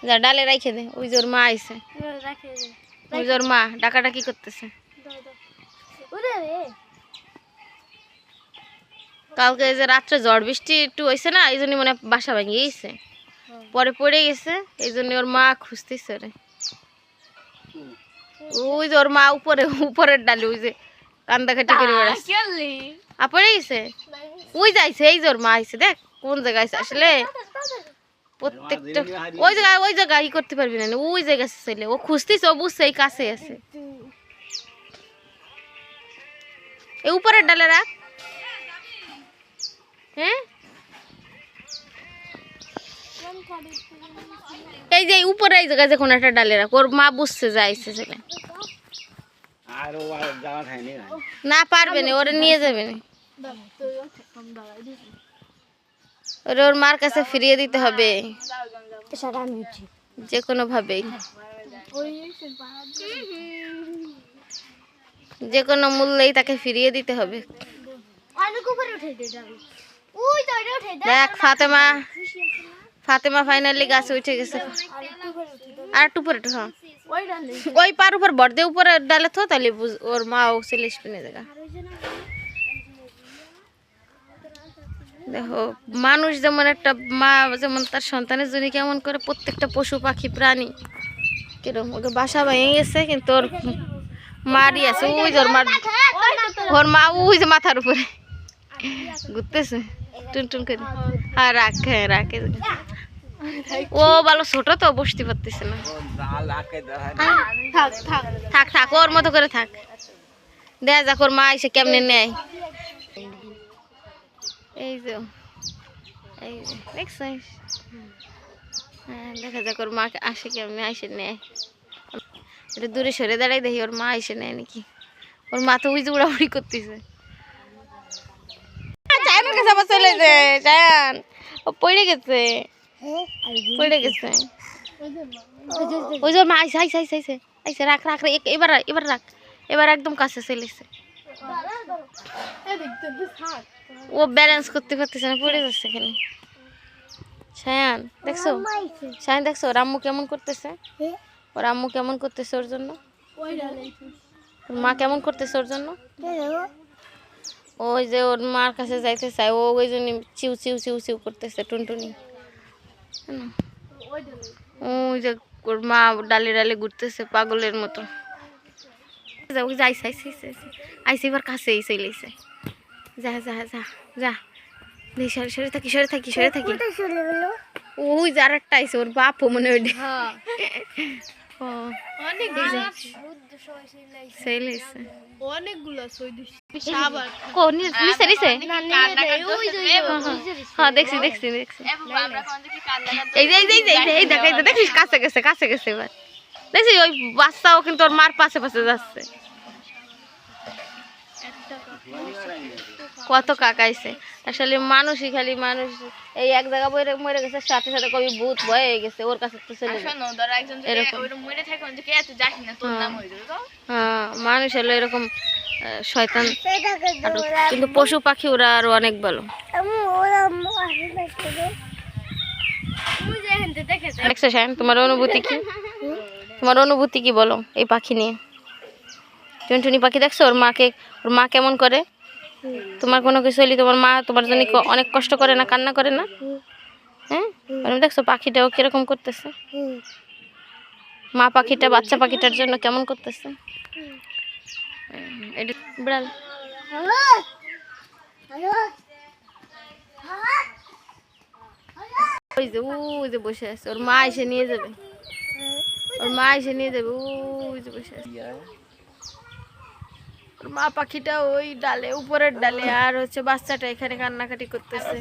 যা ডালে রাখে দে। ওই জোর মা আইছে, ওই জোর মা ডাকাটা কি করতেছে। কালকে এই যে রাত্রে ঝড় বৃষ্টি একটু হয়েছে না, এই জন্য মনে বাসা ভেঙে গেছে, পরে পড়ে গেছে, এই জন্য ওর মা খুঁজতেছে রে। ওই যে ওর মা উপরের ডালে ওই যে কান্দাকাটি করে বেড়াচ্ছে, পড়ে গেছে। ওই যাইছে, এই যে ওর মা আইছে, দেখ কোন জায়গায় আসলে প্রত্যেকটা ওই জায়গায় ই করতে পারবি না, ওই জায়গায় ছেলে ও খুঁজতেছে, ও বুঝছে এই কাছে আছে। এই উপরের ডালে রাখ। হ্যাঁ এই যে উপরে এই জায়গায় যখন একটা ডালে রাখ, ওর মা বুঝছে যাইছে ছেলে। না পারবে না, ওরে নিয়ে যাবে না, ওর মার কাছে ফিরিয়ে দিতে হবে যে কোনো ভাবে, যে কোনো মূল্যেই তাকে ফিরিয়ে দিতে হবে। দেখ ফাতেমা ফাইনালি গাছে উঠে গেছে। আর একটু উপরে, হ্যাঁ ওই পার উপর ভর দিয়ে উপরে ডালে তো, তাহলে ওর মা ও ছেলে স্পিনে দেখা। দেখো মানুষ যেমন একটা মা যেমন তার সন্তানের জন্য কেমন করে, প্রত্যেকটা পশু পাখি প্রাণী কিরকম ওকে বাসা ভেঙে গেছে, কিন্তু ওর মারই আছে। ওই যে ওর মা ওই যে মাথার উপরে ঘুরতেছে টুনটুন করে। হ্যাঁ রাখে ও ভালো ছোট তো বসতে পারতেছে না। থাক ওর মতো করে থাক, দেখা যাক ওর মা এসে কেমনে নেয়। এই যে দেখছিস, হ্যাঁ দেখা যাক ওর মা আসে কেমনে, আসে নেয়। এটা দূরে সরে দাঁড়াই দেখি ওর মা এসে নেয় নাকি। ওর মা তো ওই যে উড়াউড়ি করতেছে। জায়ানের কাছে আবার চলে যায়, জায়ান ও পড়ে গেছে। ওই যে মা আইসে রাখ এবার রাখ, এবার একদম কাছে চলেছে। ও ব্যালেন্স করতে পারতেছে না, পড়ে যাচ্ছে এখানে। শায়ান দেখছো ওর আম্মু কেমন করতেছে, ওর আম্মু কেমন করতেছে ওর জন্য, ওর মা কেমন করতেছে ওর জন্য। ওই যে ওর মার কাছে যাইতে চায়, ও ওই জন্য চিউ চিউ চিউ চিউ করতেছে টুনটুনি। ওই যে ওর মা ডালে ডালে ঘুরতেছে পাগলের মতো। আইসে এবার কাছে চলেছে। যা সরে থাকি। ওই যে আর একটা আইসে, ওর বাপও মনে হয় দেখছি। দেখিস কাছে গেছে এবার দেখছি। ওই বাচ্চাও কিন্তু ওর মার পাশে যাচ্ছে। কত কাকাইছে আসলে, মানুষই খালি মানুষ। এই এক জায়গা মরে গেছে, সাথে সাথে কবি ভূত ভয় হয়ে গেছে ওর কাছে। তো ছেলে হ্যাঁ মানুষ হলো এরকম শয়তান, কিন্তু পশু পাখি ওরা আরো অনেক ভালো। তোমার অনুভূতি কি বলো এই পাখি নিয়ে? টুনটুনি পাখি দেখছো ওর মা কেমন করে? তোমার কোনো কিছু হলে তোমার মা তোমার জন্য অনেক কষ্ট করে না, কান্না করে না? হ্যাঁ দেখছো পাখিটাও কিরকম করতেছে, মা পাখিটা বাচ্চা পাখিটার জন্য কেমন করতেছে। এটা বিড়াল ওই যে বসে আছে, ওর মা এসে নিয়ে যাবে, ওই যে বসে আছে মা পাখিটা ওই ডালে, উপরের ডালে। আর হচ্ছে বাচ্চাটা এখানে কান্নাকাটি করতেছে।